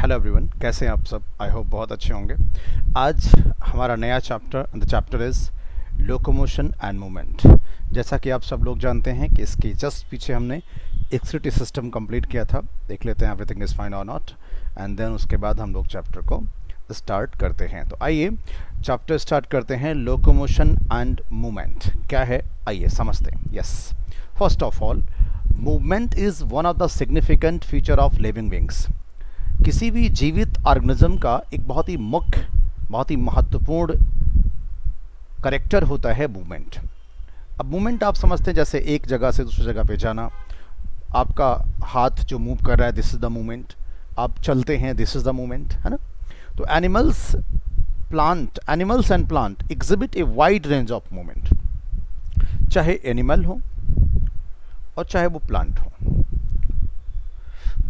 Hello everyone, कैसे हैं आप सब? आई होप बहुत अच्छे होंगे। आज हमारा नया chapter, the chapter is locomotion and movement. जैसा कि आप सब लोग जानते हैं कि इसके जस्ट पीछे हमने एक्सक्रीटरी सिस्टम कंप्लीट किया था। देख लेते हैं एवरीथिंग इज़ फाइन और नॉट, एंड देन उसके बाद हम लोग चैप्टर को स्टार्ट करते हैं। तो आइए चैप्टर स्टार्ट करते हैं। लोकोमोशन एंड मूवमेंट क्या है, आइए समझते हैं। Yes, first of all, movement is one of the significant feature of living beings. किसी भी जीवित ऑर्गेनिज्म का एक बहुत ही मुख्य, बहुत ही महत्वपूर्ण करेक्टर होता है मूवमेंट। अब मूवमेंट आप समझते हैं जैसे एक जगह से दूसरी जगह पे जाना, आपका हाथ जो मूव कर रहा है, दिस इज़ द मूवमेंट। आप चलते हैं, दिस इज़ द मूवमेंट, है ना। तो animals and plant exhibit a wide range of movement, चाहे एनिमल हो और चाहे वो प्लांट हो,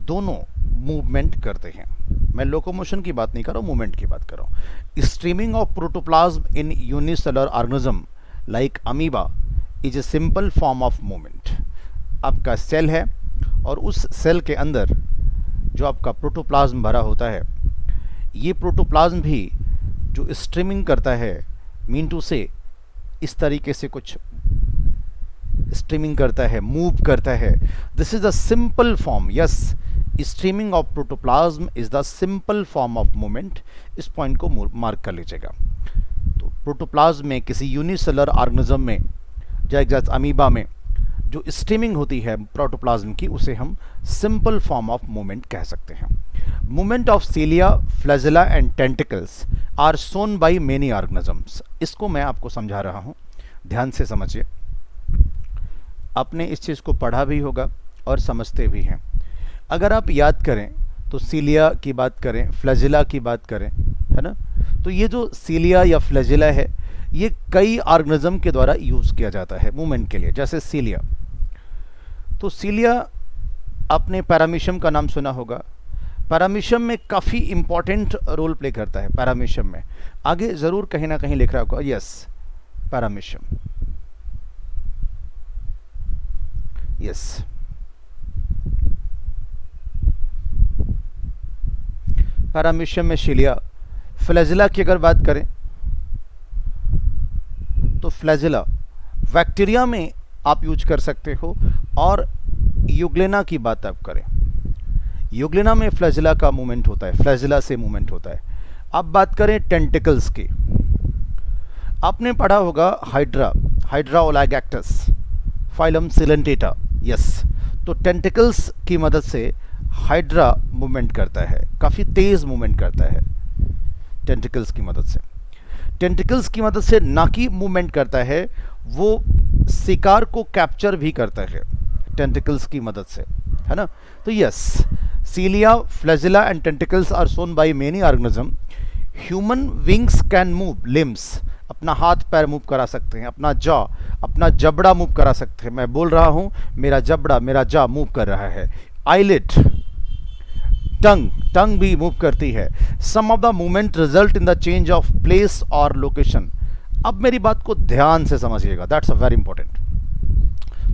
दोनों मूवमेंट करते हैं। मैं लोकोमोशन की बात नहीं कर रहा हूँ, मूवमेंट की बात कर रहा हूँ। Streaming of protoplasm in unicellular organism like amoeba is a simple form of movement. आपका सेल है और उस सेल के अंदर जो आपका प्रोटोप्लाज्म भरा होता है, ये प्रोटोप्लाज्म भी जो स्ट्रीमिंग करता है, मीन टू से इस तरीके से कुछ स्ट्रीमिंग करता है, मूव करता है। This is the simple form. Yes, streaming of protoplasm is the simple form of movement. इस पॉइंट को मार्क कर लीजिएगा। तो प्रोटोप्लाज्म में, किसी यूनिसेलुलर ऑर्गेनिज्म में, जैसे अमीबा में जो स्ट्रीमिंग होती है प्रोटोप्लाज्म की, उसे हम सिंपल फॉर्म ऑफ मूवमेंट कह सकते हैं। Movement of cilia, flagella and tentacles are shown by many organisms. इसको मैं आपको समझा रहा हूँ, ध्यान से समझिए। आपने इस चीज़ को पढ़ा भी होगा और समझते भी हैं। अगर आप याद करें तो सीलिया की बात करें, फ्लैजेला की बात करें, है ना। तो ये जो सीलिया या फ्लैजेला है, ये कई ऑर्गेनिज्म के द्वारा यूज़ किया जाता है मूवमेंट के लिए। जैसे सीलिया, तो सीलिया आपने पैरामीशियम का नाम सुना होगा। पैरामीशियम में काफ़ी इंपॉर्टेंट रोल प्ले करता है। पैरामीशियम में आगे ज़रूर कहीं ना कहीं लिख रहा होगा, यस, पैरामीशियम, यस। पैरामीशियम में सीलिया। फ्लैजेला की अगर बात करें तो फ्लैजेला बैक्टीरिया में आप यूज कर सकते हो। और यूग्लेना की बात आप करें, यूग्लेना में फ्लैजेला का मूवमेंट होता है, फ्लैजेला से मूवमेंट होता है। अब बात करें टेंटिकल्स की, आपने पढ़ा होगा हाइड्रा ओलाइगैक्टस, फाइलम सिलेंटेटा। यस, तो टेंटिकल्स की मदद से हाइड्रा मूवमेंट करता है, काफ़ी तेज़ मूवमेंट करता है टेंटिकल्स की मदद से। टेंटिकल्स की मदद से ना कि मूवमेंट करता है, वो शिकार को कैप्चर भी करता है टेंटिकल्स की मदद से, है ना। तो yes, cilia, flagella and tentacles are shown by many organism. Human beings can move limbs, अपना हाथ पैर मूव करा सकते हैं, अपना जबड़ा मूव करा सकते हैं। मैं बोल रहा हूँ, मेरा जबड़ा, मेरा जा मूव कर रहा है। आईलिड, टंग भी मूव करती है। Some of the movement result in the change of place और लोकेशन। अब मेरी बात को ध्यान से समझिएगा, दैट्स अ वेरी इंपॉर्टेंट।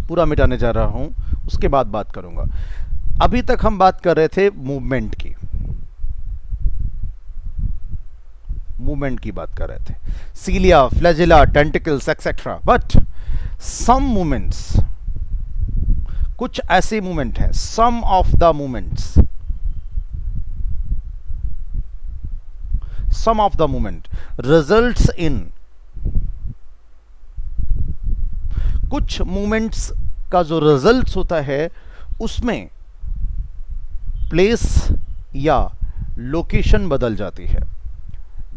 पूरा मिटाने जा रहा हूं, उसके बाद बात करूंगा। अभी तक हम बात कर रहे थे मूवमेंट की बात कर रहे थे, cilia, flagella, tentacles etcetera. But some movements, कुछ ऐसे मूवमेंट हैं, some of the movement results in, कुछ मूवमेंट्स का जो रिजल्ट्स होता है उसमें प्लेस या लोकेशन बदल जाती है,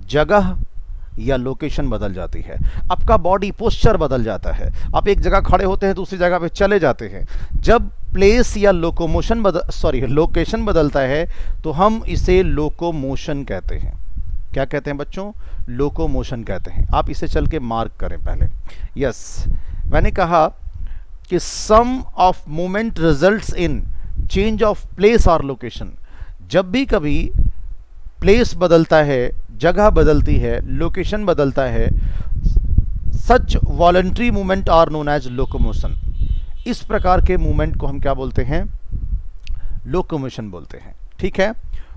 जगह या लोकेशन बदल जाती है। आपका बॉडी पोस्चर बदल जाता है। आप एक जगह खड़े होते हैं, दूसरी जगह पे चले जाते हैं। जब प्लेस या लोकेशन बदलता है तो हम इसे लोकोमोशन कहते हैं। क्या कहते हैं बच्चों? लोकोमोशन कहते हैं। आप इसे चल के मार्क करें पहले। यस, मैंने कहा कि some of movement results in change of place और लोकेशन। जब भी कभी प्लेस बदलता है, जगह बदलती है, लोकेशन बदलता है, such voluntary movement are known as locomotion. इस प्रकार के मूवमेंट को हम क्या बोलते हैं? लोकोमोशन बोलते हैं। ठीक है,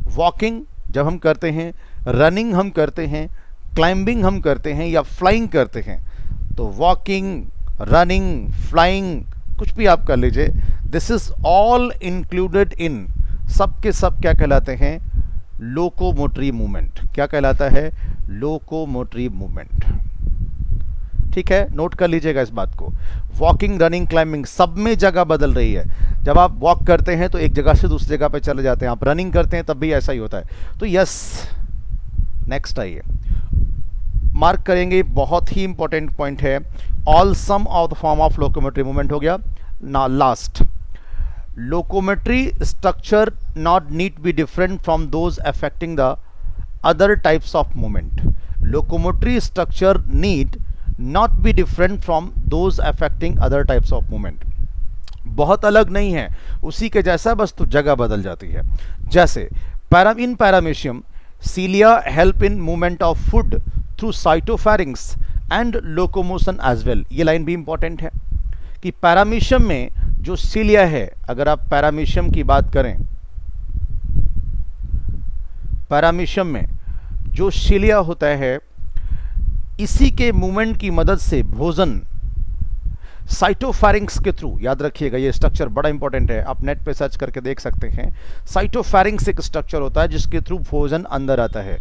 वॉकिंग जब हम करते हैं, रनिंग हम करते हैं, क्लाइंबिंग हम करते हैं या फ्लाइंग करते हैं, तो वॉकिंग, रनिंग, फ्लाइंग, कुछ भी आप कर लीजिए, this is all included in, सब के सब क्या कहलाते हैं? Locomotory movement. क्या कहलाता है? Locomotory movement. ठीक है, नोट कर लीजिएगा इस बात को। वॉकिंग, रनिंग, क्लाइंबिंग, सब में जगह बदल रही है। जब आप वॉक करते हैं तो एक जगह से दूसरी जगह पे चले जाते हैं, आप रनिंग करते हैं तब भी ऐसा ही होता है। तो यस, नेक्स्ट आइए, मार्क करेंगे, बहुत ही इंपॉर्टेंट पॉइंट है। All some of the form of locomotory movement हो गया ना। Last, locomotory structure not need be different from those affecting the other types of movement. Locomotory structure need not be different from those affecting other types of movement. बहुत अलग नहीं है, उसी के जैसा, बस तो जगह बदल जाती है। जैसे in paramecium, cilia help in movement of food through cytopharynx and locomotion as well. ये लाइन भी इंपॉर्टेंट है कि पैरामीशियम में जो सीलिया है, अगर आप पैरामीशियम की बात करें, पैरामीशियम में जो सीलिया होता है, इसी के मूवमेंट की मदद से भोजन साइटोफैरिंग्स के थ्रू, याद रखिएगा ये स्ट्रक्चर बड़ा इंपॉर्टेंट है, आप नेट पे सर्च करके देख सकते हैं। साइटोफैरिंग्स एक स्ट्रक्चर होता है जिसके थ्रू भोजन अंदर आता है।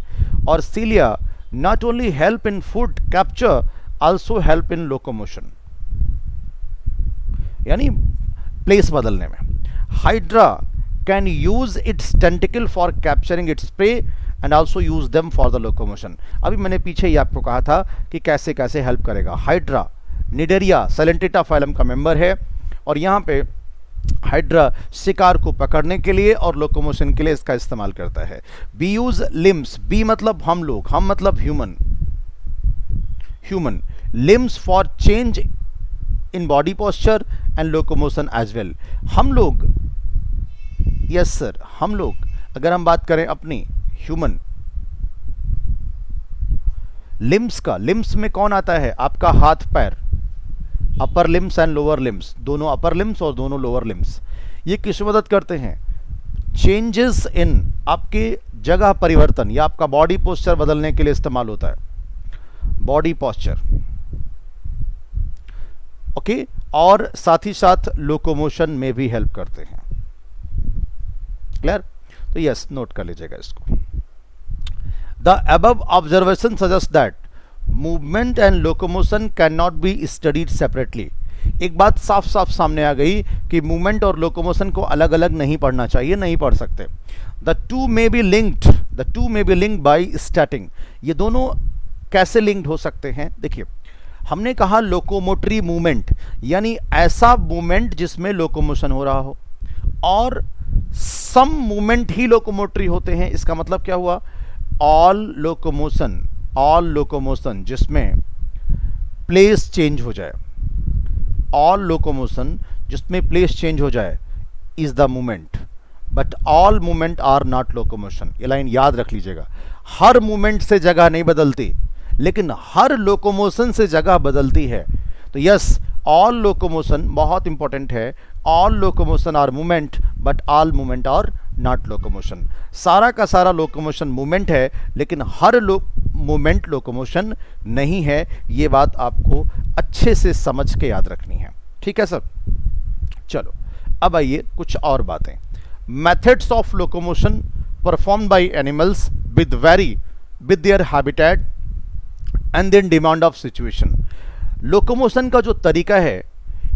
और cilia not only help in food capture, also help in locomotion, यानी प्लेस बदलने में। Hydra can use its tentacle for capturing its prey and also use them for the locomotion. अभी मैंने पीछे ही आपको कहा था कि कैसे कैसे हेल्प करेगा। हाइड्रा निडेरिया सैलेंटिटा फाइलम का मेंबर है, और यहाँ पे हाइड्रा शिकार को पकड़ने के लिए और लोकोमोशन के लिए इसका इस्तेमाल करता है। बी यूज लिम्स, बी मतलब हम लोग, हम मतलब human, human limbs for change in body posture and locomotion as well. हम लोग, यस सर, हम लोग, अगर हम बात करें अपनी ह्यूमन लिम्स का, लिम्स में कौन आता है? आपका हाथ पैर, upper limbs and lower limbs, दोनों अपर लिम्स और दोनों लोअर लिम्स। ये किस मदद करते हैं? चेंजेस इन, आपके जगह परिवर्तन या आपका बॉडी पोस्चर बदलने के लिए इस्तेमाल होता है, बॉडी पोस्चर, ओके। और साथ ही साथ लोकोमोशन में भी हेल्प करते हैं। क्लियर? तो यस, नोट कर लीजिएगा इसको। The above observation suggest that movement and locomotion can not be studied separately. एक बात साफ साफ सामने आ गई कि मूवमेंट और लोकोमोशन को अलग अलग नहीं पढ़ना चाहिए, नहीं पढ़ सकते। The two may be linked by starting. ये दोनों कैसे लिंक्ड हो सकते हैं? देखिए, हमने कहा लोकोमोटरी मूवमेंट, यानी ऐसा मूवमेंट जिसमें लोकोमोशन हो रहा हो, और सम मूवमेंट ही लोकोमोटरी होते हैं। इसका मतलब क्या हुआ? ऑल लोकोमोशन जिसमें प्लेस चेंज हो जाए, ऑल लोकोमोशन जिसमें प्लेस चेंज हो जाए is the movement, but all movement are not locomotion. ये लाइन याद रख लीजिएगा। हर मूवमेंट से जगह नहीं बदलती, लेकिन हर लोकोमोशन से जगह बदलती है। तो यस, ऑल लोकोमोशन बहुत इंपॉर्टेंट है। All locomotion are movement, but all movement are not locomotion. सारा का सारा लोकोमोशन मूवमेंट है, लेकिन हर मूवमेंट लोकोमोशन नहीं है। ये बात आपको अच्छे से समझ के याद रखनी है। ठीक है सर? चलो अब आइए कुछ और बातें। Methods of locomotion performed by animals vary with their habitat and then demand of situation. लोकोमोशन का जो तरीका है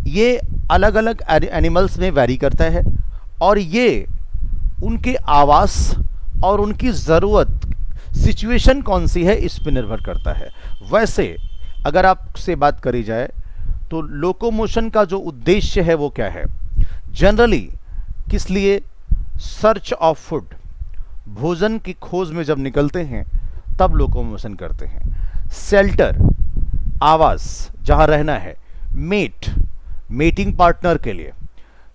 ये अलग अलग एनिमल्स में वैरी करता है, और ये उनके आवास और उनकी ज़रूरत, सिचुएशन कौन सी है, इस पर निर्भर करता है। वैसे अगर आपसे बात करी जाए तो लोकोमोशन का जो उद्देश्य है वो क्या है? जनरली किस लिए? सर्च ऑफ फूड, भोजन की खोज में जब निकलते हैं तब लोकोमोशन करते हैं। शेल्टर, आवास, जहाँ रहना है। मेट, मेटिंग पार्टनर के लिए।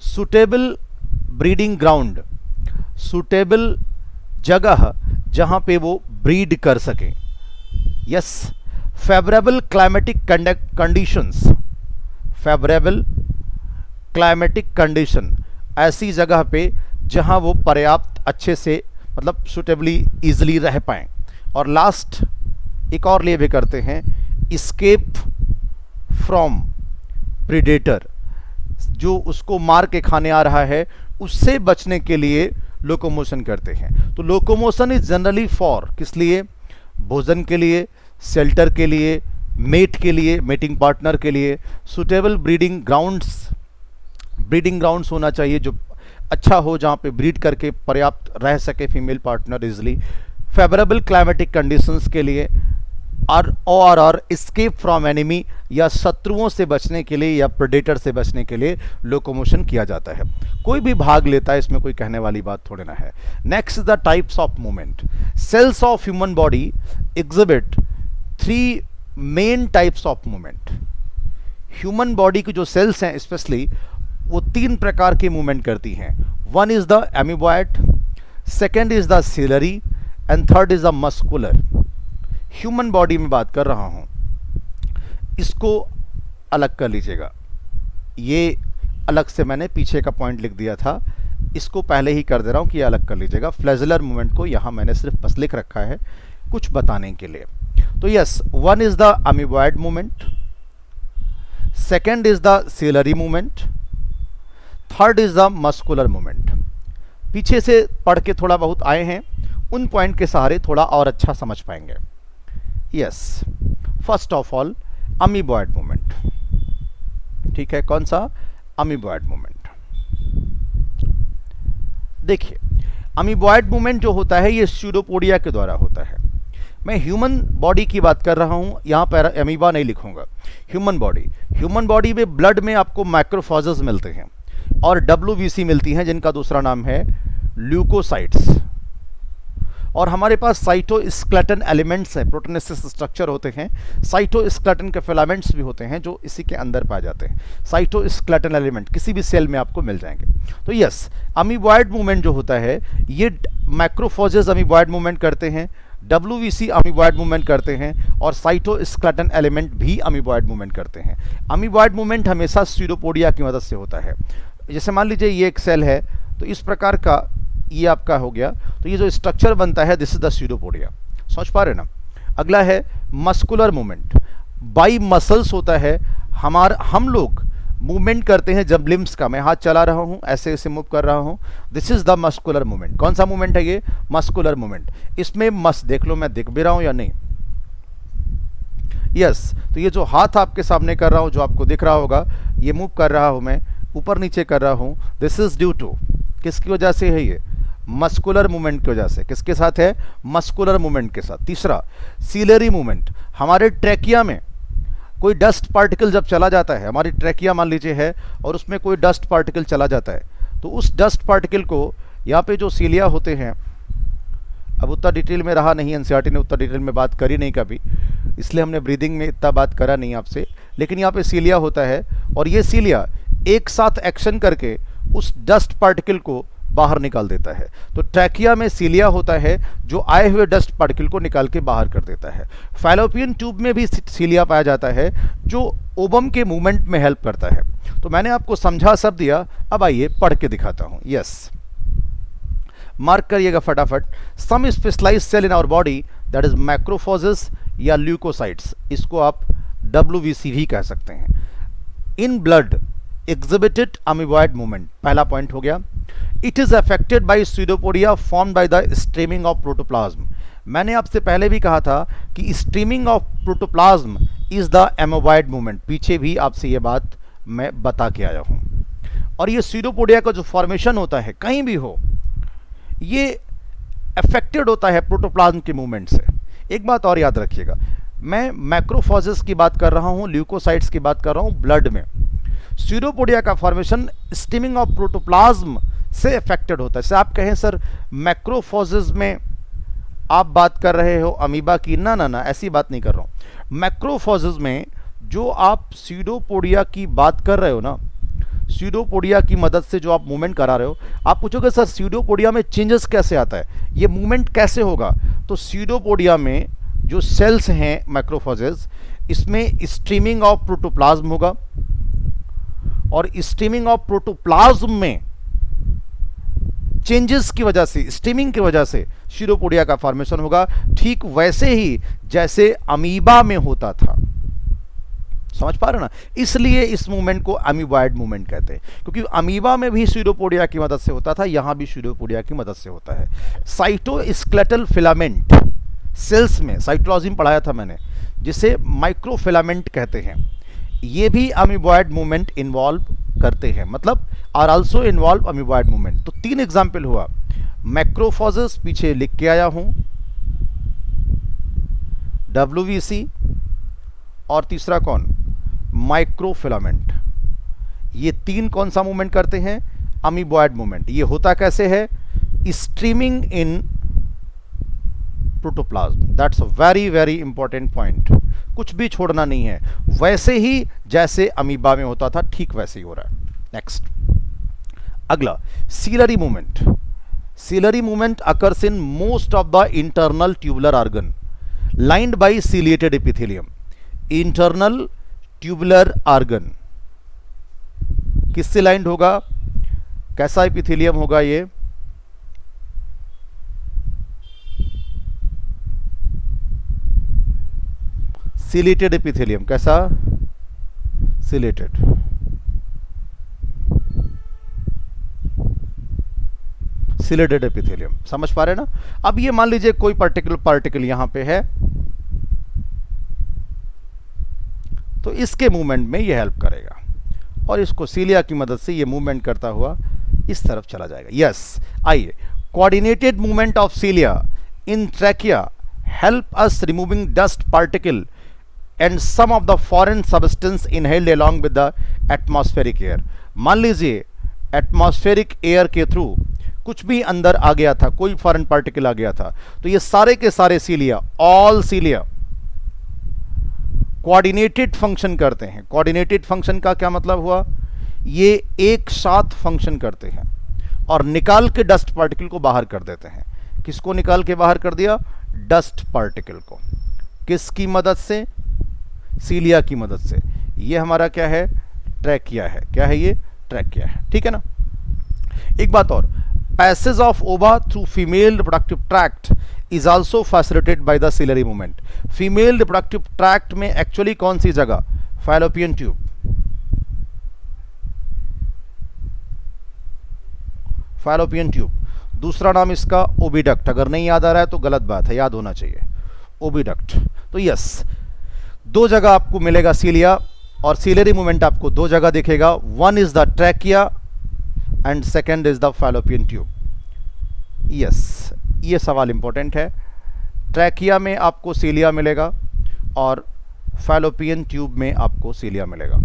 सुटेबल ब्रीडिंग ग्राउंड, सुटेबल जगह जहाँ पे वो ब्रीड कर सकें। Yes, favourable climatic conditions, favourable climatic condition, ऐसी जगह पे जहाँ वो पर्याप्त अच्छे से मतलब सुटेबली इजिली रह पाएँ। और लास्ट एक और लिए भी करते हैं, इस्केप फ्रॉम प्रीडेटर, जो उसको मार के खाने आ रहा है उससे बचने के लिए लोकोमोशन करते हैं। तो लोकोमोशन इज जनरली फॉर, किस लिए? भोजन के लिए, शेल्टर के लिए, मेट के लिए, मेटिंग पार्टनर के लिए, सुटेबल ब्रीडिंग ग्राउंड्स होना चाहिए जो अच्छा हो, जहाँ पे ब्रीड करके पर्याप्त रह सके female partner easily, favourable climatic conditions के लिए, और एस्केप फ्रॉम एनिमी, या शत्रुओं से बचने के लिए या प्रेडेटर से बचने के लिए लोकोमोशन किया जाता है। कोई भी भाग लेता है, इसमें कोई कहने वाली बात थोड़ी ना है। Next is the types of movement. Cells of human body exhibit 3 main types of movement. Human body की जो सेल्स हैं स्पेशली, वो 3 प्रकार के मूवमेंट करती हैं। One is the amoeboid, second is the ciliary, and third is the muscular. Human body में बात कर रहा हूं, इसको अलग कर लीजिएगा। ये अलग से मैंने पीछे का पॉइंट लिख दिया था, इसको पहले ही कर दे रहा हूं कि ये अलग कर लीजिएगा। फ्लैजेलर मूवमेंट को यहां मैंने सिर्फ बस लिख रखा है कुछ बताने के लिए। तो yes, one is the amoeboid movement, second is the ciliary movement, third is the muscular movement. पीछे से पढ़ के थोड़ा बहुत आए हैं, उन पॉइंट के सहारे थोड़ा और अच्छा समझ पाएंगे। Yes, first of all amoeboid movement, ठीक है, कौन सा? Amoeboid movement. देखिए, अमीबॉयड मूवमेंट जो होता है ये स्यूडोपोडिया के द्वारा होता है। मैं ह्यूमन बॉडी की बात कर रहा हूं, यहां पर अमीबा नहीं लिखूंगा। ह्यूमन बॉडी में ब्लड में आपको मैक्रोफाजेस मिलते हैं और डब्ल्यूबीसी मिलती हैं, जिनका दूसरा नाम है ल्यूकोसाइट्स। और हमारे पास साइटोस्केलेटन एलिमेंट्स हैं, प्रोटीनेसिस स्ट्रक्चर होते हैं, साइटोस्केलेटन के फिलामेंट्स भी होते हैं जो इसी के अंदर पाए जाते हैं। साइटोस्केलेटन एलिमेंट किसी भी सेल में आपको मिल जाएंगे। तो यस, अमीबॉयड मूवमेंट जो होता है ये मैक्रोफेजेस अमीबॉयड मूवमेंट करते हैं, डब्ल्यूबीसी अमीबॉयड मूवमेंट करते हैं, और साइटोस्केलेटन एलिमेंट भी अमीबॉयड मूवमेंट करते हैं। अमीबॉयड मूवमेंट हमेशा स्यूडोपोडिया की मदद से होता है। जैसे मान लीजिए ये एक सेल है, तो इस प्रकार का ये आपका हो गया, तो ये जो स्ट्रक्चर बनता है दिस इज द स्यूडोपोडिया। समझ पा रहे ना? अगला है मस्कुलर मूवमेंट। बाई मसल्स होता है, हम लोग मूवमेंट करते हैं जब लिम्स का, मैं हाथ चला रहा हूं, ऐसे ऐसे मूव कर रहा हूं, this is the muscular movement. कौन सा मूवमेंट है ये? Muscular movement. इसमें देख लो मैं दिख भी रहा हूं या नहीं? यस, तो ये जो हाथ आपके सामने कर रहा हूं, जो आपको दिख रहा होगा, ये मूव कर रहा हूं मैं, ऊपर नीचे कर रहा हूं, दिस इज ड्यू टू, किसकी वजह से है ये? मस्कुलर मूवमेंट की वजह से। किसके साथ है? मस्कुलर मूवमेंट के साथ। तीसरा, सीलरी मूवमेंट। हमारे ट्रैकिया में कोई डस्ट पार्टिकल जब चला जाता है, हमारी ट्रैकिया मान लीजिए है, और उसमें कोई डस्ट पार्टिकल चला जाता है, तो उस डस्ट पार्टिकल को यहाँ पे जो सीलिया होते हैं, अब उतना डिटेल में रहा नहीं, एनसीईआरटी ने उतना डिटेल में बात करी नहीं कभी, इसलिए हमने ब्रीदिंग में इतना बात करा नहीं आपसे, लेकिन यहाँ पे सीलिया होता है, और ये सीलिया एक साथ एक्शन करके उस डस्ट पार्टिकल को बाहर निकाल देता है। तो ट्रैकिया में सीलिया होता है जो आए हुए डस्ट पार्टिकल को निकाल के बाहर कर देता है। फैलोपियन ट्यूब में भी सीलिया पाया जाता है जो ओबम के मूवमेंट में हेल्प करता है। तो मैंने आपको समझा सब दिया, अब आइए पढ़ के दिखाता हूं। यस, मार्क करिएगा फटाफट। Some specialized cell in our body that is macrophages या ल्यूकोसाइट्स, इसको आप डब्ल्यूबीसी भी कह सकते हैं, in blood exhibited amoeboid movement। पहला पॉइंट हो गया। It is affected by pseudopodia formed by the streaming of protoplasm. मैंने आपसे पहले भी कहा था कि streaming of protoplasm is the amoeboid movement, पीछे भी आपसे ये बात मैं बता के आया हूं। और ये स्यूडोपोडिया का जो फॉर्मेशन होता है कहीं भी हो, ये अफेक्टेड होता है प्रोटोप्लाज्म के मूवमेंट से। एक बात और याद रखिएगा, मैं मैक्रोफेजेस की बात कर रहा हूं, ल्यूकोसाइट्स की बात कर रहा हूं ब्लड में। स्यूडोपोडिया का फॉर्मेशन स्टीमिंग ऑफ प्रोटोप्लाज्म से अफेक्टेड होता है। जैसे आप कहें सर मैक्रोफेजेस में आप बात कर रहे हो अमीबा की, ना ना ना, ऐसी बात नहीं कर रहा हूं। मैक्रोफेजेस में जो आप स्यूडोपोडिया की बात कर रहे हो ना, स्यूडोपोडिया की मदद से जो आप मूवमेंट करा रहे हो, आप पूछोगे सर स्यूडोपोडिया में चेंजेस कैसे आता है, ये मूवमेंट कैसे होगा? तो स्यूडोपोडिया में जो सेल्स हैं मैक्रोफेजेस, इसमें स्ट्रीमिंग ऑफ प्रोटोप्लाज्म होगा, और स्ट्रीमिंग ऑफ प्रोटोप्लाज्म में चेंजेस की वजह से, स्ट्रीमिंग की वजह से शीरोपोडिया का फॉर्मेशन होगा, ठीक वैसे ही जैसे अमीबा में होता था। समझ पा रहे हो ना? इसलिए इस मूवमेंट को अमीबॉयड मूवमेंट कहते हैं, क्योंकि अमीबा में भी शीरोपोडिया की मदद से होता था, यहां भी शीरोपोडिया की मदद से होता है। साइटोस्केलेटल फिलामेंट सेल्स में, साइटोलॉजी में पढ़ाया था मैंने, जिसे माइक्रोफिलामेंट कहते हैं, ये भी अमीबॉयड मूवमेंट इन्वॉल्व करते हैं, मतलब are also involve amoeboid movement. तो 3 एग्जाम्पल हुआ, मैक्रोफोजेस पीछे लिख के आया हूं, WBC, और तीसरा कौन, माइक्रोफिलामेंट। ये 3 कौन सा मूवमेंट करते हैं, अमीबॉयड मूवमेंट। ये होता कैसे है, streaming in protoplasm. That's a very very important point, कुछ भी छोड़ना नहीं है, वैसे ही जैसे अमीबा में होता था ठीक वैसे ही हो रहा है। नेक्स्ट, अगला, ciliary movement. Ciliary movement occurs in most of the internal tubular organ lined by ciliated epithelium. Internal tubular organ किससे लाइंड होगा, कैसा एपिथेलियम होगा ये, सीलेटेड एपिथेलियम। कैसा, सीलेटेड। सीलेटेड एपिथेलियम, समझ पा रहे ना? अब ये मान लीजिए कोई पार्टिकल यहां पे है, तो इसके मूवमेंट में ये हेल्प करेगा, और इसको सीलिया की मदद से ये मूवमेंट करता हुआ इस तरफ चला जाएगा। यस, आइए, coordinated movement of cilia in trachea help us removing dust particle and some of the foreign substance inhaled along with the atmospheric air. मान लीजिए एटमॉस्फेरिक एयर के थ्रू कुछ भी अंदर आ गया था, कोई फॉरेन पार्टिकल आ गया था, तो ये सारे के सारे सीलिया, ऑल सीलिया कोऑर्डिनेटेड फंक्शन करते हैं। कोऑर्डिनेटेड फंक्शन का क्या मतलब हुआ, ये एक साथ फंक्शन करते हैं और निकाल के डस्ट पार्टिकल को बाहर कर देते हैं। किसको निकाल के बाहर कर दिया, डस्ट पार्टिकल को, किसकी मदद से, सीलिया की मदद से। ये हमारा क्या है, ट्रैकिया है। क्या है ये, ट्रैकिया है, ठीक है ना? एक बात और, पैसेज ऑफ ओवा through female reproductive tract is also facilitated by the ciliary movement. Female reproductive tract में एक्चुअली कौन सी जगह, फैलोपियन ट्यूब। फैलोपियन ट्यूब, दूसरा नाम इसका ओविडक्ट। अगर नहीं याद आ रहा है तो गलत बात है, याद होना चाहिए, ओविडक्ट। तो यस, 2 जगह आपको मिलेगा सीलिया, और सीलरी मूवमेंट आपको 2 जगह दिखेगा, one is the trachea and second is the fallopian tube. Yes, ये सवाल इंपॉर्टेंट है, ट्रैकिया में आपको सीलिया मिलेगा और फैलोपियन ट्यूब में आपको सीलिया मिलेगा।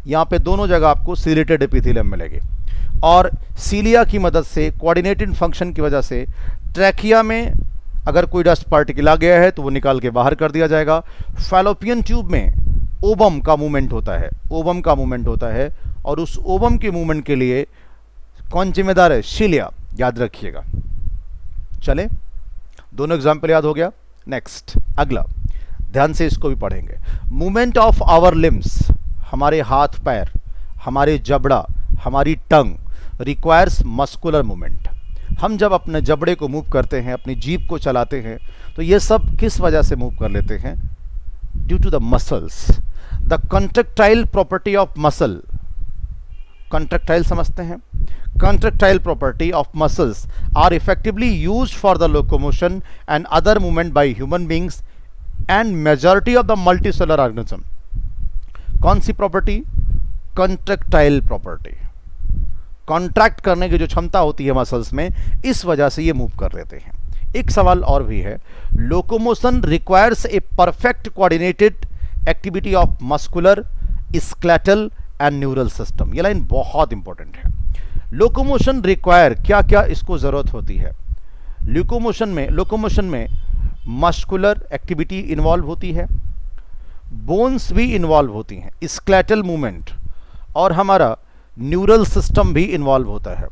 यहां पे दोनों जगह आपको सीलेटेड एपिथेलियम मिलेगी, और सीलिया की मदद से, कोऑर्डिनेटेड फंक्शन की वजह से, ट्रैकिया में अगर कोई डस्ट पार्टिकल आ गया है तो वो निकाल के बाहर कर दिया जाएगा। फैलोपियन ट्यूब में ओवम का मूवमेंट होता है, ओवम का मूवमेंट होता है, और उस ओवम के मूवमेंट के लिए कौन जिम्मेदार है, सीलिया, याद रखिएगा। चले, दोनों एग्जाम्पल याद हो गया। नेक्स्ट, अगला, ध्यान से इसको भी पढ़ेंगे। मूवमेंट ऑफ आवर लिम्स, हमारे हाथ पैर, हमारे जबड़ा, हमारी टंग रिक्वायर्स मस्कुलर मूवमेंट। हम जब अपने जबड़े को मूव करते हैं, अपनी जीभ को चलाते हैं, तो ये सब किस वजह से मूव कर लेते हैं, due to the muscles. The contractile property of muscle, contractile समझते हैं, contractile property of muscles are effectively used for the locomotion and other movement by human beings and majority of the multicellular organism। कौन सी property, contractile property. Contract करने की जो क्षमता होती है muscles में, इस वजह से ये मूव कर लेते हैं। एक सवाल और भी है, locomotion requires a perfect coordinated activity of muscular, skeletal and neural system. ये लाइन बहुत इंपॉर्टेंट है। लोकोमोशन रिक्वायर, क्या क्या इसको जरूरत होती है। लोकोमोशन में मस्कुलर एक्टिविटी इन्वॉल्व होती है, बोन्स भी इन्वॉल्व होती हैं, स्केलेटल मूवमेंट, और हमारा न्यूरल सिस्टम भी इन्वॉल्व होता है।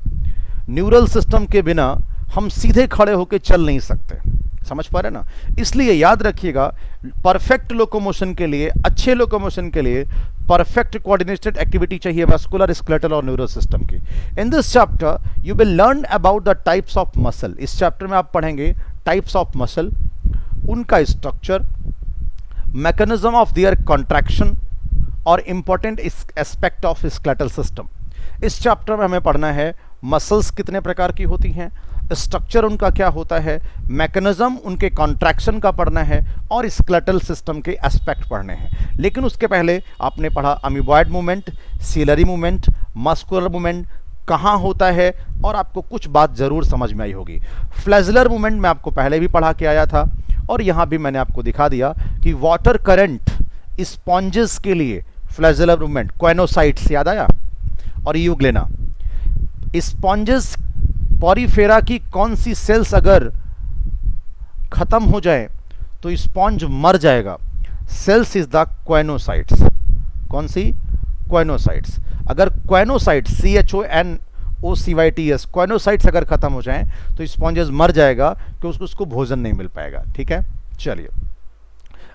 न्यूरल सिस्टम के बिना हम सीधे खड़े होकर चल नहीं सकते, समझ पा रहे ना? इसलिए याद रखिएगा, परफेक्ट लोकोमोशन के लिए, अच्छे लोकोमोशन के लिए परफेक्ट कोऑर्डिनेटेड एक्टिविटी चाहिए मस्कुलर, स्केलेटल और न्यूरल सिस्टम की। In this chapter you will learn about the types of muscle. इस चैप्टर में आप पढ़ेंगे टाइप्स ऑफ मसल, उनका structure, mechanism of their contraction और important aspect of skeletal system. इस चैप्टर में हमें पढ़ना है मसल्स कितने प्रकार की होती हैं, स्ट्रक्चर उनका क्या होता है, मैकेनिज्म उनके कॉन्ट्रैक्शन का पढ़ना है और स्केलेटल सिस्टम के एस्पेक्ट पढ़ने हैं। लेकिन उसके पहले आपने पढ़ा amoeboid movement, ciliary movement, muscular movement कहाँ होता है, और आपको कुछ बात ज़रूर समझ में आई होगी। फ्लैजलर मूवमेंट मैं आपको पहले भी पढ़ा के आया था, और यहाँ भी मैंने आपको दिखा दिया कि वाटर करंट स्पॉन्जेस के लिए फ्लैजलर मूवमेंट, क्वेनोसाइट्स याद आया, और यूग्लेना। स्पॉन्जेस पॉरीफेरा की कौन सी सेल्स अगर खत्म हो जाए तो स्पॉन्ज मर जाएगा, सेल्स इज द क्वेनोसाइट्स। कौन सी? क्वेनोसाइट्स। अगर क्वेनोसाइट्स, CHONOCYTS, क्वेनोसाइट्स अगर खत्म हो जाएं तो स्पॉन्जेस मर जाएगा, क्योंकि उसको भोजन नहीं मिल पाएगा। ठीक है, चलिए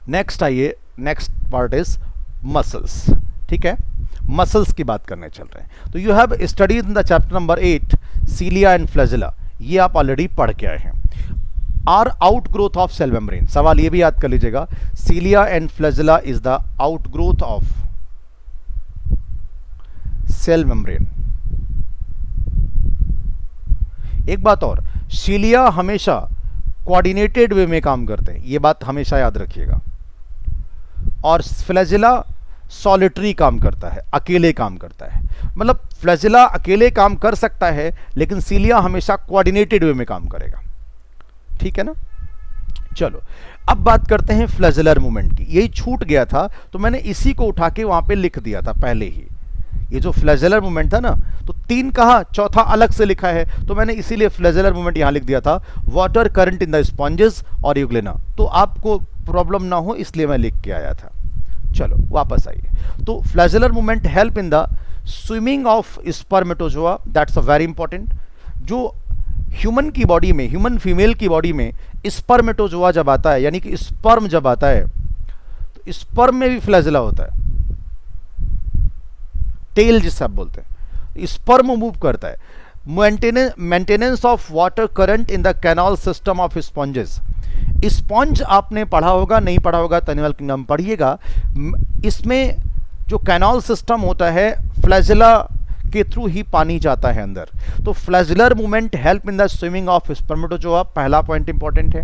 नेक्स्ट आइए, नेक्स्ट पार्ट इज मसल्स। ठीक है, मसल्स की बात करने चल रहे हैं। तो you have studied in the chapter number 8 cilia and flagella, ये आप ऑलरेडी पढ़ के आए हैं। Are outgrowth of cell membrane, सवाल ये भी याद कर लीजिएगा, cilia and flagella is the outgrowth of cell membrane. एक बात और, सीलिया हमेशा कोऑर्डिनेटेड वे में काम करते हैं, ये बात हमेशा याद रखिएगा, और फ्लैजिला सॉलिटरी काम करता है, अकेले काम करता है। मतलब फ्लैजिला अकेले काम कर सकता है, लेकिन सीलिया हमेशा कोऑर्डिनेटेड वे में काम करेगा। ठीक है ना? चलो अब बात करते हैं फ्लैजिलर मूवमेंट की। यही छूट गया था तो मैंने इसी को उठा के वहां पे लिख दिया था पहले ही। ये जो फ्लैजिलर मूवमेंट था ना, तो 3 कहा, चौथा अलग से लिखा है, तो मैंने इसीलिए फ्लैजिलर मूवमेंट यहां लिख दिया था, water current in the sponges और यूग्लेना, तो आपको प्रॉब्लम ना हो इसलिए मैं लिख के आया था। चलो वापस आइए। तो flagellar movement help in the swimming of spermatozoa, that's a very important. जो ह्यूमन की बॉडी में, ह्यूमन फीमेल की बॉडी में स्पर्मेटोजोआ जब आता है, यानी कि स्पर्म जब आता है, तो स्पर्म में भी फ्लैजिला होता है, टेल जिसे आप बोलते हैं, स्पर्म मूव करता है। Maintenance of water current in the canal system of sponges. Sponge आपने पढ़ा होगा, नहीं पढ़ा होगा तो एनिमल किंगडम पढ़िएगा। इसमें जो कैनाल सिस्टम होता है, फ्लैजिला के थ्रू ही पानी जाता है अंदर। तो flagellar movement help in the swimming of spermatozoa, पहला पॉइंट इंपॉर्टेंट है।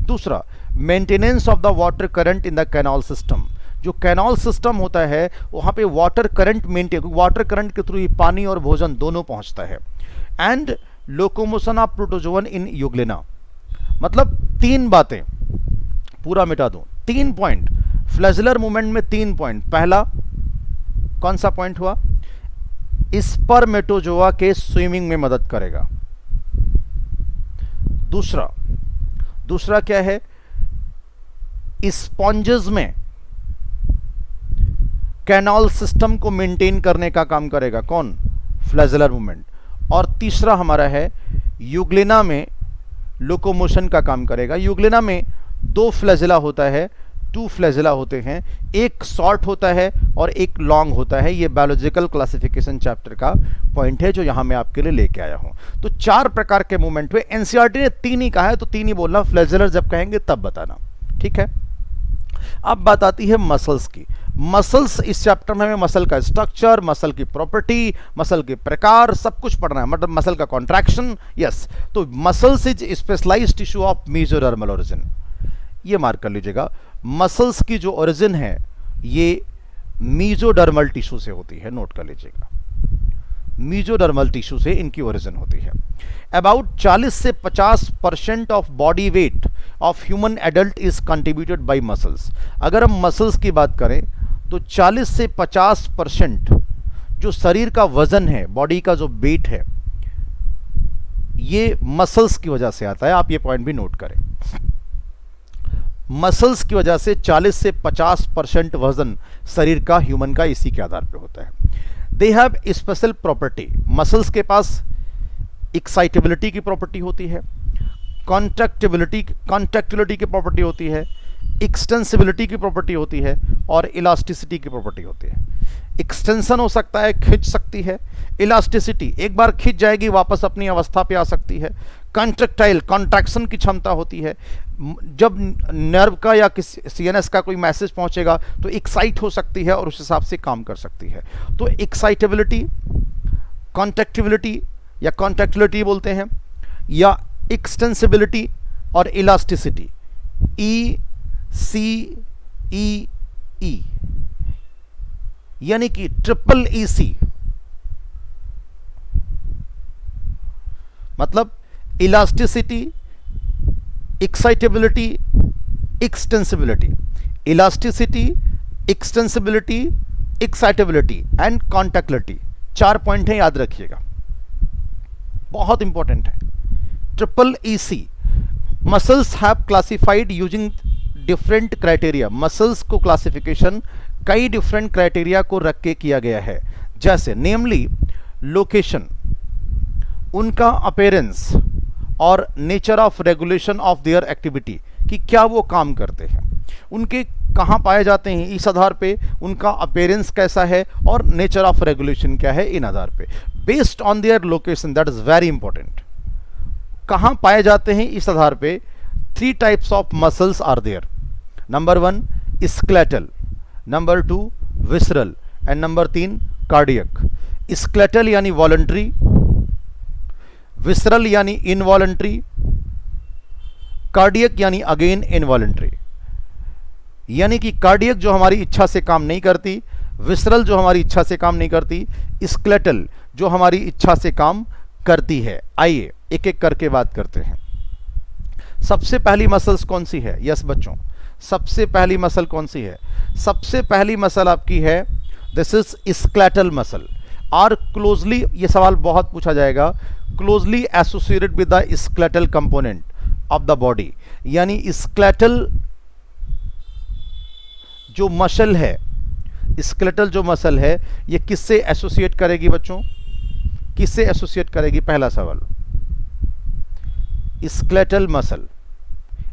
दूसरा, maintenance of the water current in the canal system. जो कैनाल सिस्टम होता है वहाँ पे water current maintain, water current के थ्रू ही पानी और भोजन दोनों पहुँचता है। And locomotion of protozoan in euglena. मतलब 3 बातें पूरा मिटा दूं, 3 पॉइंट फ्लैजिलर मूवमेंट में, 3 पॉइंट। पहला कौन सा पॉइंट हुआ? स्पर्मेटोजोआ के स्विमिंग में मदद करेगा। दूसरा क्या है? स्पॉन्जेस में कैनाल सिस्टम को मेंटेन करने का काम करेगा। कौन? Flagellar movement. और तीसरा हमारा है यूग्लेना में लोकोमोशन का काम करेगा। यूग्लेना में 2 फ्लैजिला होता है, 2 फ्लैजिला होते हैं, एक शॉर्ट होता है और एक लॉन्ग होता है। ये बायोलॉजिकल क्लासिफिकेशन चैप्टर का पॉइंट है जो यहाँ मैं आपके लिए लेके आया हूँ। तो 4 प्रकार के मूवमेंट हुए। एनसीईआरटी ने 3 ही कहा है तो 3 ही बोलना, फ्लैजिलर जब कहेंगे तब बताना। ठीक है, अब बात आती है मसल्स की। मसल्स, इस चैप्टर में हमें मसल का स्ट्रक्चर, मसल की प्रॉपर्टी, मसल के प्रकार, सब कुछ पढ़ना है। मतलब मसल का कॉन्ट्रैक्शन, यस। तो muscles is specialized tissue of mesodermal origin, ये मार्क कर लीजिएगा। मसल्स की जो ओरिजिन है ये मेसोडर्मल टिश्यू से होती है, नोट कर लीजिएगा। मेसोडर्मल टिश्यू से इनकी ओरिजिन होती है। अबाउट 40 से 50% of body weight of human adult is contributed bye muscles. अगर हम मसल्स की बात करें तो 40 से 50% जो शरीर का वजन है, बॉडी का जो वेट है, ये मसल्स की वजह से आता है। आप ये पॉइंट भी नोट करें, मसल्स की वजह से 40 से 50% वजन शरीर का, ह्यूमन का, इसी के आधार पे होता है। They have special property. Muscles के पास एक्साइटेबिलिटी की प्रॉपर्टी होती है, कॉन्ट्रैक्टिलिटी की प्रॉपर्टी होती है, एक्सटेंसिबिलिटी की प्रॉपर्टी होती है और इलास्टिसिटी की प्रॉपर्टी होती है। एक्सटेंशन हो सकता है, खिंच सकती है। इलास्टिसिटी एक बार खिंच जाएगी वापस अपनी अवस्था पे आ सकती है। कॉन्ट्रैक्टाइल कॉन्ट्रैक्शन की क्षमता होती है, जब नर्व का या किसी सीएनएस का कोई मैसेज पहुंचेगा तो एक्साइट हो सकती है और उस हिसाब से काम कर सकती है। तो एक्साइटेबिलिटी, कॉन्ट्रैक्टिबिलिटी या कॉन्ट्रैक्टिलिटी बोलते हैं, या एक्सटेंसिबिलिटी और इलास्टिसिटी, ई सी ई ई, यानी कि ट्रिपल ई सी, मतलब elasticity, excitability, extensibility, elasticity, extensibility, excitability and contractility. 4 point है, याद रखिएगा, बहुत इंपॉर्टेंट है। Triple E C, muscles have classified using different criteria. Muscles को क्लासिफिकेशन कई डिफरेंट क्राइटेरिया को रख के किया गया है, जैसे नेमली लोकेशन, उनका अपीयरेंस और nature of regulation of their activity, कि क्या वो काम करते हैं, उनके कहाँ पाए जाते हैं, इस आधार पे उनका अपीयरेंस कैसा है और नेचर ऑफ रेगुलेशन क्या है, इन आधार पे, based on their location. That is very important. कहाँ पाए जाते हैं इस आधार पे 3 types of muscles are there. Number 1 skeletal, number 2 visceral and number 3 cardiac. Skeletal यानी वॉलंटरी, विसरल यानी इनवॉलंटरी, कार्डियक यानी अगेन इनवॉलंटरी। यानी कि कार्डियक जो हमारी इच्छा से काम नहीं करती, विसरल जो हमारी इच्छा से काम नहीं करती, स्केलेटल जो हमारी इच्छा से काम करती है। आइए एक एक करके बात करते हैं। सबसे पहली मसल्स कौन सी है? यस बच्चों, सबसे पहली मसल कौन सी है? सबसे पहली मसल आपकी है, this is skeletal muscle. Are closely, ये सवाल बहुत पूछा जाएगा, closely associated with the skeletal component of the body. यानी स्केलेटल जो मसल है, स्केलेटल जो मसल है, ये किससे एसोसिएट करेगी बच्चों? किससे एसोसिएट करेगी? पहला सवाल, skeletal muscle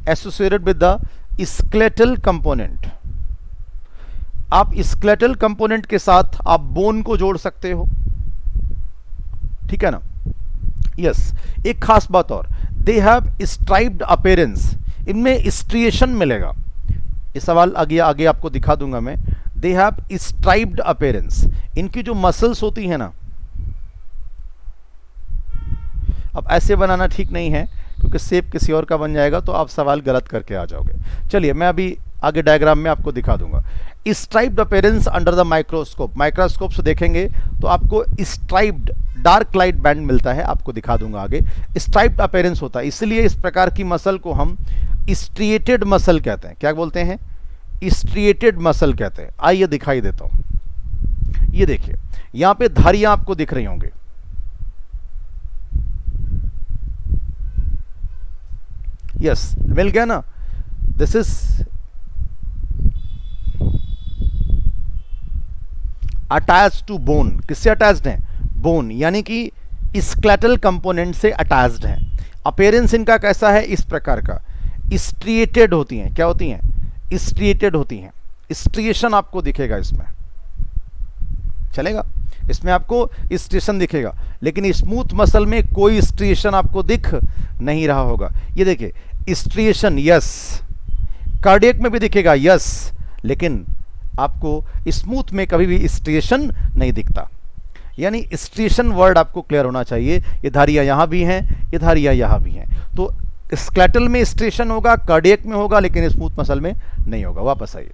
associated with the skeletal component. आप स्केलेटल कंपोनेंट के साथ आप बोन को जोड़ सकते हो, ठीक है ना? यस। एक खास बात और, दे हैव स्ट्राइप्ड अपीयरेंस, इनमें स्ट्रिएशन मिलेगा। ये सवाल आगे आगे आपको दिखा दूंगा मैं। दे हैव स्ट्राइप्ड अपीयरेंस, इनकी जो मसल्स होती है ना, अब ऐसे बनाना ठीक नहीं है क्योंकि शेप किसी और का बन जाएगा तो आप सवाल गलत करके आ जाओगे। चलिए मैं अभी आगे डायग्राम में आपको दिखा दूंगा। Striped appearance under the microscope, microscope से देखेंगे तो आपको स्ट्राइप्ड डार्क लाइट बैंड मिलता है, आपको दिखा दूंगा आगे। स्ट्राइप्ड अपीयरेंस होता है, इसलिए इस प्रकार की मसल को हम स्ट्रिएटेड मसल कहते हैं। क्या बोलते हैं? स्ट्रिएटेड मसल कहते हैं। आइए दिखाई देता हूं। ये देखिए, यहां पे धारियां आपको दिख रही होंगी, यस, मिल गया ना? This is attached to bone. किससे अटैच्ड है? बोन, यानी कि स्केलेटल कंपोनेंट से अटैच्ड है। अपीयरेंस इनका कैसा है? इस प्रकार का, स्ट्रिएटेड होती हैं। क्या होती हैं? स्ट्रिएटेड होती हैं। स्ट्रिएशन आपको दिखेगा इसमें, चलेगा? इसमें आपको स्ट्रिएशन दिखेगा, लेकिन स्मूथ मसल में कोई स्ट्रिएशन आपको दिख नहीं रहा होगा। ये देखिए स्ट्रिएशन, यस। कार्डियक में भी दिखेगा, यस, लेकिन आपको स्मूथ में कभी भी स्ट्रिएशन नहीं दिखता। यानी स्ट्रिएशन वर्ड आपको क्लियर होना चाहिए। ये धारियां यहां भी हैं, ये धारियां यहां भी हैं। तो स्केलेटल में स्ट्रिएशन होगा, कार्डियक में होगा, लेकिन स्मूथ मसल में नहीं होगा। वापस आइए।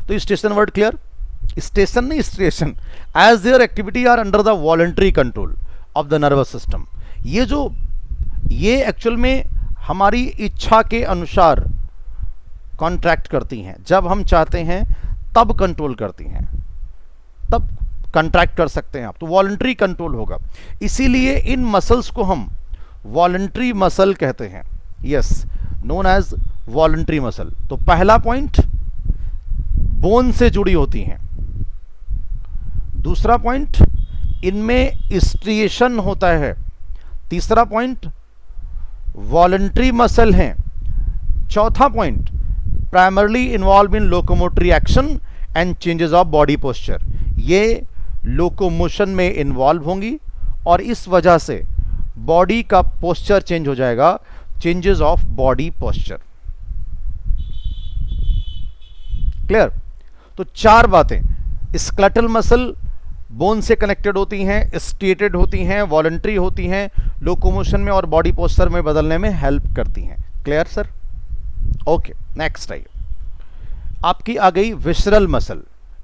तो स्ट्रिएशन वर्ड क्लियर? स्टेशन नहीं, striation. As their activity are under the voluntary control of the nervous system. ये एक्चुअल में हमारी इच्छा के अनुसार कॉन्ट्रैक्ट करती हैं। जब हम चाहते हैं तब कंट्रोल करती हैं, तब कॉन्ट्रैक्ट कर सकते हैं आप, तो वॉलंटरी कंट्रोल होगा। इसीलिए इन मसल्स को हम वॉलंटरी मसल कहते हैं। Yes, known as voluntary muscle. तो पहला पॉइंट, बोन से जुड़ी होती हैं। दूसरा पॉइंट, इनमें स्ट्रिएशन होता है। तीसरा पॉइंट, वॉलंटरी मसल हैं। चौथा point, primarily involve in locomotory action and changes of body posture. ये लोकोमोशन में इन्वॉल्व होंगी और इस वजह से बॉडी का पोस्चर चेंज हो जाएगा, changes of body posture. Clear? तो चार बातें, स्केलेटल मसल बोन से कनेक्टेड होती हैं, स्ट्रेटेड होती हैं, वॉलंटरी होती हैं, लोकोमोशन में और बॉडी पोस्चर में बदलने में हेल्प करती हैं। Clear sir? ओके, नेक्स्ट आइए। आपकी आ गई विसरल मसल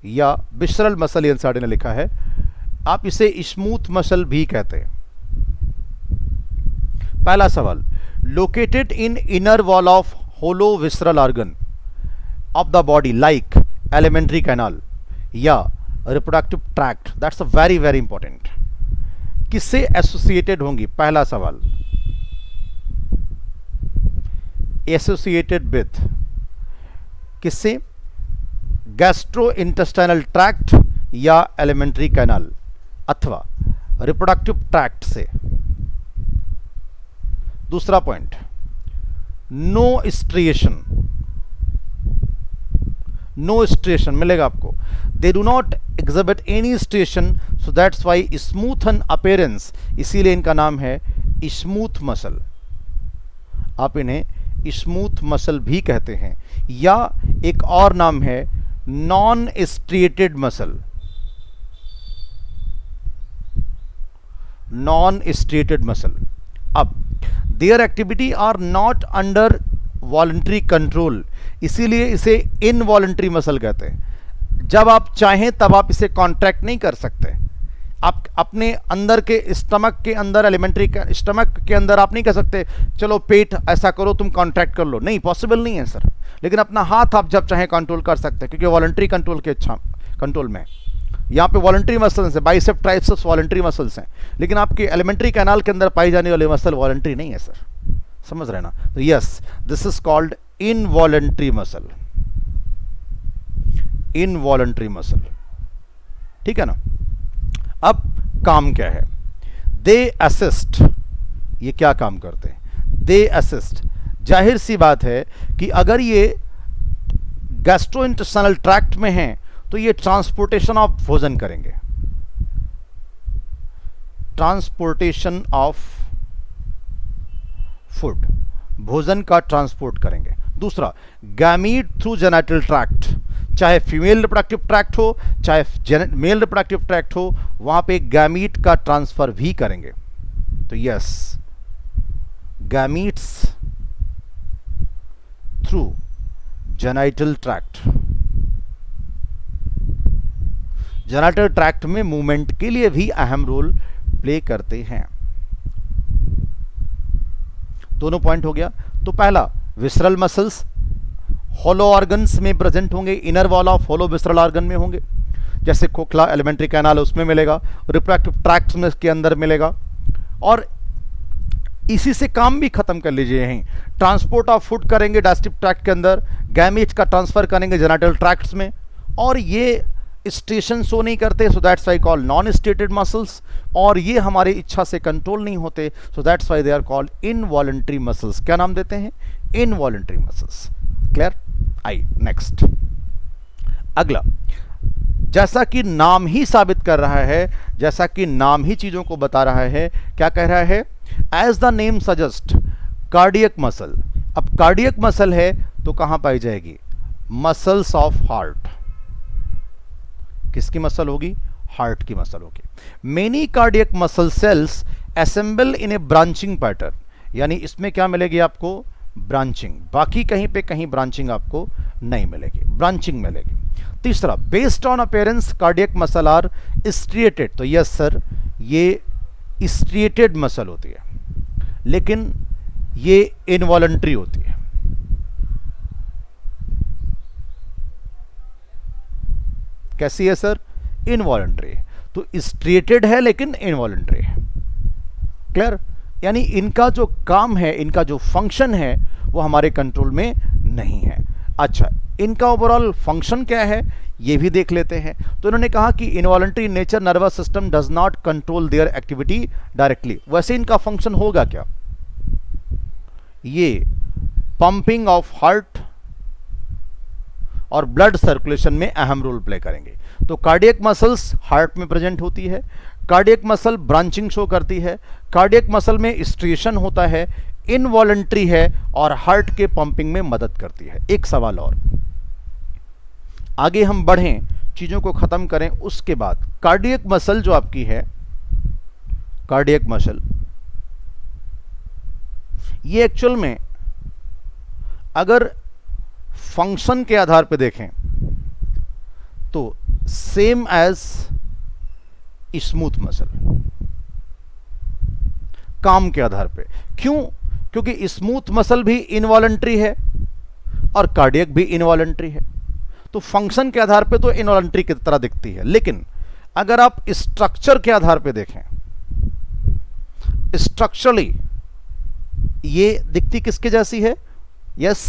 या विसरल मसल, एनसीईआरटी ने लिखा है, आप इसे स्मूथ मसल भी कहते हैं। पहला सवाल, located in inner wall of hollow visceral organ of the body like alimentary canal या reproductive tract, that's a very very important. किससे एसोसिएटेड होंगी? पहला सवाल, एसोसिएटेड विथ किससे? गैस्ट्रो इंटेस्टाइनल ट्रैक्ट या एलिमेंट्री कैनाल अथवा रिप्रोडक्टिव ट्रैक्ट से। दूसरा point, no striation, no striation मिलेगा आपको। They do not exhibit any striation, so that's why smooth an appearance, इसीलिए इनका नाम है स्मूथ मसल। आप इन्हें स्मूथ मसल भी कहते हैं, या एक और नाम है non striated muscle, non striated muscle. अब their activity are not under voluntary control, इसीलिए इसे इनवॉलंटरी मसल कहते हैं। जब आप चाहें तब आप इसे कॉन्ट्रैक्ट नहीं कर सकते। आप अपने अंदर के स्टमक के अंदर, एलिमेंट्री स्टमक के अंदर आप नहीं कह सकते चलो पेट ऐसा करो तुम कॉन्ट्रैक्ट कर लो, नहीं, पॉसिबल नहीं है सर। लेकिन अपना हाथ आप जब चाहें कंट्रोल कर सकते हैं, क्योंकि वॉलंटरी कंट्रोल के कंट्रोल में यहाँ पे वॉलंटरी मसल्स हैं, बाइसेप ट्राइसेप्स वॉलंटरी मसल्स हैं, लेकिन आपके एलिमेंट्री कैनाल के अंदर पाई जाने वाली मसल वॉलंटरी नहीं है सर, समझ रहे ना? तो yes, this is called involuntary muscle, involuntary muscle, ठीक है ना? अब काम क्या है? दे असिस्ट, ये क्या काम करते हैं? दे असिस्ट, जाहिर सी बात है कि अगर ये गैस्ट्रोइंटेस्टाइनल ट्रैक्ट में हैं तो ये ट्रांसपोर्टेशन ऑफ भोजन करेंगे, ट्रांसपोर्टेशन ऑफ फूड, भोजन का ट्रांसपोर्ट करेंगे। दूसरा, गैमीट थ्रू जेनिटल ट्रैक्ट, चाहे फीमेल रिप्रोडक्टिव ट्रैक्ट हो चाहे मेल रिप्रोडक्टिव ट्रैक्ट हो, वहां पे गैमीट का ट्रांसफर भी करेंगे। तो yes, gametes through genital tract, genital tract में मूवमेंट के लिए भी अहम रोल प्ले करते हैं। दोनों पॉइंट हो गया। तो पहला, विसरल मसल्स होलो ऑर्गन्स में प्रेजेंट होंगे, inner wall of hollow visceral organ में होंगे, जैसे खोखला एलिमेंट्री कैनाल उसमें मिलेगा, रिप्रोडक्टिव ट्रैक्ट में के अंदर मिलेगा, और इसी से काम भी खत्म कर लीजिए। यहीं ट्रांसपोर्ट ऑफ फूड करेंगे डाइजेस्टिव ट्रैक्ट के अंदर, गैमेट का ट्रांसफर करेंगे जेनिटल ट्रैक्ट्स में, और ये स्टेशन शो नहीं करते, so that's why called non striated muscles, और ये हमारी इच्छा से कंट्रोल नहीं होते, so that's why they are called involuntary muscles. क्या नाम देते हैं? Involuntary muscles. Clear? I next, अगला, जैसा कि नाम ही साबित कर रहा है, जैसा कि नाम ही चीजों को बता रहा है, क्या कह रहा है? As the name suggest, cardiac muscle. अब कार्डियक मसल है तो कहां पाई जाएगी? Muscles of heart. किसकी मसल होगी? हार्ट की मसल होगी। Many cardiac muscle cells assemble in a branching pattern, यानी इसमें क्या मिलेगी आपको? ब्रांचिंग। बाकी कहीं पे कहीं ब्रांचिंग आपको नहीं मिलेगी, ब्रांचिंग मिलेगी। तीसरा, based on appearance cardiac muscle are striated. तो यस सर, ये स्ट्रिएटेड मसल होती है, लेकिन ये इनवॉलंटरी होती है। कैसी है सर? इनवॉलंटरी। तो स्ट्रिएटेड है लेकिन इनवॉलंटरी है। क्लियर? यानी इनका जो काम है, इनका जो फंक्शन है, वो हमारे कंट्रोल में नहीं है। अच्छा, इनका ओवरऑल फंक्शन क्या है ये भी देख लेते हैं। तो इन्होंने कहा कि involuntary nature nervous system does not control their activity directly. वैसे इनका फंक्शन होगा क्या? ये पंपिंग ऑफ हार्ट और ब्लड सर्कुलेशन में अहम रोल प्ले करेंगे। तो कार्डियक मसल्स हार्ट में प्रेजेंट होती है, कार्डियक मसल ब्रांचिंग शो करती है, कार्डियक मसल में स्ट्रिएशन होता है, इनवॉलंटरी है और हार्ट के पंपिंग में मदद करती है। एक सवाल और, आगे हम बढ़ें, चीज़ों को ख़त्म करें, उसके बाद कार्डियक मसल जो आपकी है, कार्डियक मसल, ये एक्चुअल में अगर फंक्शन के आधार पे देखें तो सेम एज स्मूथ मसल, काम के आधार पे। क्यों? क्योंकि स्मूथ मसल भी इनवॉलंटरी है और कार्डियक भी इनवॉलंटरी है, तो फंक्शन के आधार पे तो इनवॉलंटरी की तरह दिखती है। लेकिन अगर आप स्ट्रक्चर के आधार पे देखें, स्ट्रक्चरली ये दिखती किसके जैसी है? यस,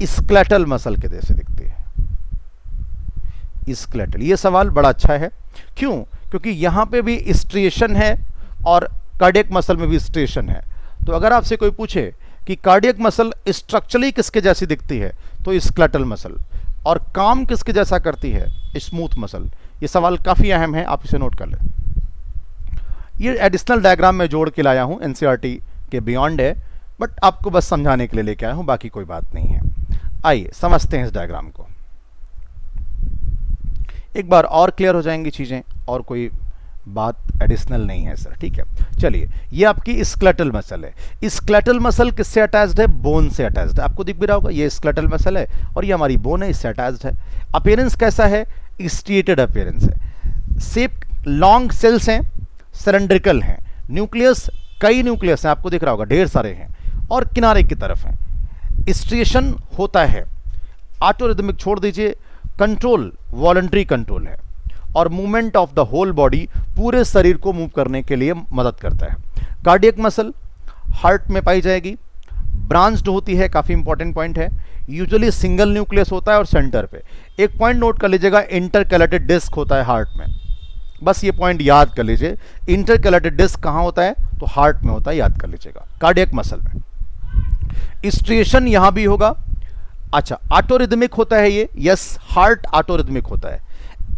स्केलेटल मसल के जैसे दिखती है, स्केलेटल। ये सवाल बड़ा अच्छा है। क्यों? क्योंकि यहां पे भी स्ट्रिएशन है और कार्डियक मसल में भी स्ट्रिएशन है। तो अगर आपसे कोई पूछे कि कार्डियक मसल स्ट्रक्चरली किसके जैसी दिखती है, तो स्केलेटल मसल, और काम किसके जैसा करती है? Smooth muscle. ये सवाल काफी अहम है, आप इसे नोट कर लें। ये एडिशनल डायग्राम में जोड़ के लाया हूं, एनसीईआरटी के बियॉन्ड है, बट आपको बस समझाने के लिए लेके आया हूं, बाकी कोई बात नहीं है। आइए समझते हैं इस डायग्राम को, एक बार और क्लियर हो जाएंगी चीजें, और कोई बात एडिशनल नहीं है सर, ठीक है। चलिए, ये आपकी स्केलेटल मसल है। स्केलेटल मसल किससे अटैच्ड है? बोन से अटैच्ड है। आपको दिख भी रहा होगा, ये स्केलेटल मसल है और ये हमारी बोन है, इससे अटैच्ड है। अपीयरेंस कैसा है? स्ट्रिएटेड अपीयरेंस है। शेप लॉन्ग सेल्स हैं, सिलेंड्रिकल हैं। न्यूक्लियस, कई न्यूक्लियस हैं, आपको दिख रहा होगा, ढेर सारे हैं, और किनारे की तरफ हैं। स्ट्रिएशन होता है। ऑटोरिदमिक छोड़ दीजिए, कंट्रोल वॉलंटरी कंट्रोल है, और movement of the whole body, पूरे शरीर को मूव करने के लिए मदद करता है। कार्डियक मसल हार्ट में पाई जाएगी, ब्रांच्ड होती है, काफी इंपॉर्टेंट पॉइंट है। यूजुअली सिंगल न्यूक्लियस होता है और सेंटर पे एक पॉइंट नोट कर लीजिएगा, इंटरकैलेटेड डिस्क होता है हार्ट में। बस ये पॉइंट याद कर लीजिए, इंटरकैलेटेड डिस्क कहां होता है? तो हार्ट में होता है, याद कर लीजिएगा, कार्डियक मसल में। स्ट्रिएशन यहां भी होगा। अच्छा, ऑटोरिदमिक होता है ये, यस, हार्ट ऑटोरिदमिक होता है।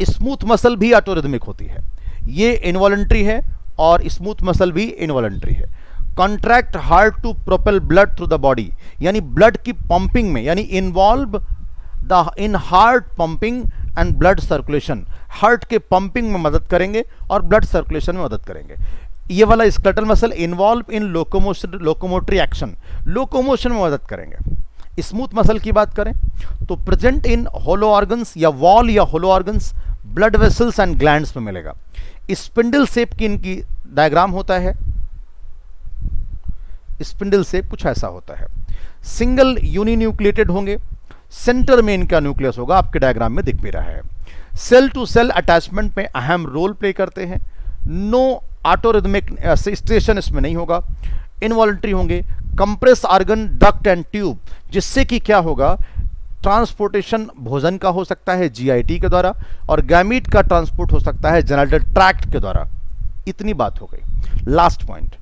स्मूथ मसल भी ऑटोरिदमिक होती है, ये इनवॉलंटरी है और स्मूथ मसल भी इनवॉलंटरी है। Contract heart to propel blood through the body, यानी ब्लड की पंपिंग में, यानी involve the in heart pumping and blood circulation, heart के पंपिंग में मदद करेंगे और ब्लड सर्कुलेशन में मदद करेंगे। ये वाला skeletal muscle involve in locomotion, locomotory action, locomotion में मदद करेंगे। स्मूथ मसल की बात करें तो प्रेजेंट इन होलो ऑर्गन्स या वॉल या hollow organs, blood vessels and glands में मिलेगा। स्पिंडल शेप की इनकी डायग्राम होता है, स्पिंडल शेप कुछ ऐसा होता है। सिंगल यूनिन्यूक्लिएटेड होंगे, सेंटर में इनका न्यूक्लियस होगा, आपके डायग्राम में दिख भी रहा है। सेल टू सेल अटैचमेंट में अहम रोल प्ले करते हैं। नो ऑटोरिदमिक स्ट्रिएशन इसमें नहीं होगा, इनवॉलंटरी होंगे। Compress organ, duct and tube, जिससे कि क्या होगा? ट्रांसपोर्टेशन भोजन का हो सकता है जीआईटी के द्वारा, और गैमीट का ट्रांसपोर्ट हो सकता है जेनिटल ट्रैक्ट के द्वारा। इतनी बात हो गई। लास्ट पॉइंट,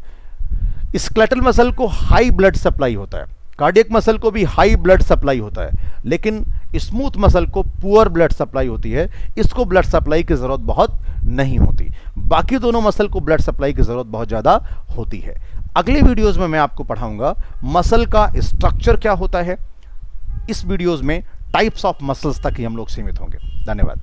स्केलेटल मसल को हाई ब्लड सप्लाई होता है, कार्डियक मसल को भी हाई ब्लड सप्लाई होता है, लेकिन स्मूथ मसल को पुअर ब्लड सप्लाई होती है, इसको ब्लड सप्लाई की जरूरत बहुत नहीं होती। बाकी दोनों मसल को ब्लड सप्लाई की जरूरत बहुत ज्यादा होती है। अगले वीडियोस में मैं आपको पढ़ाऊंगा मसल का स्ट्रक्चर क्या होता है। इस वीडियोस में टाइप्स ऑफ मसल्स तक ही हम लोग सीमित होंगे। धन्यवाद।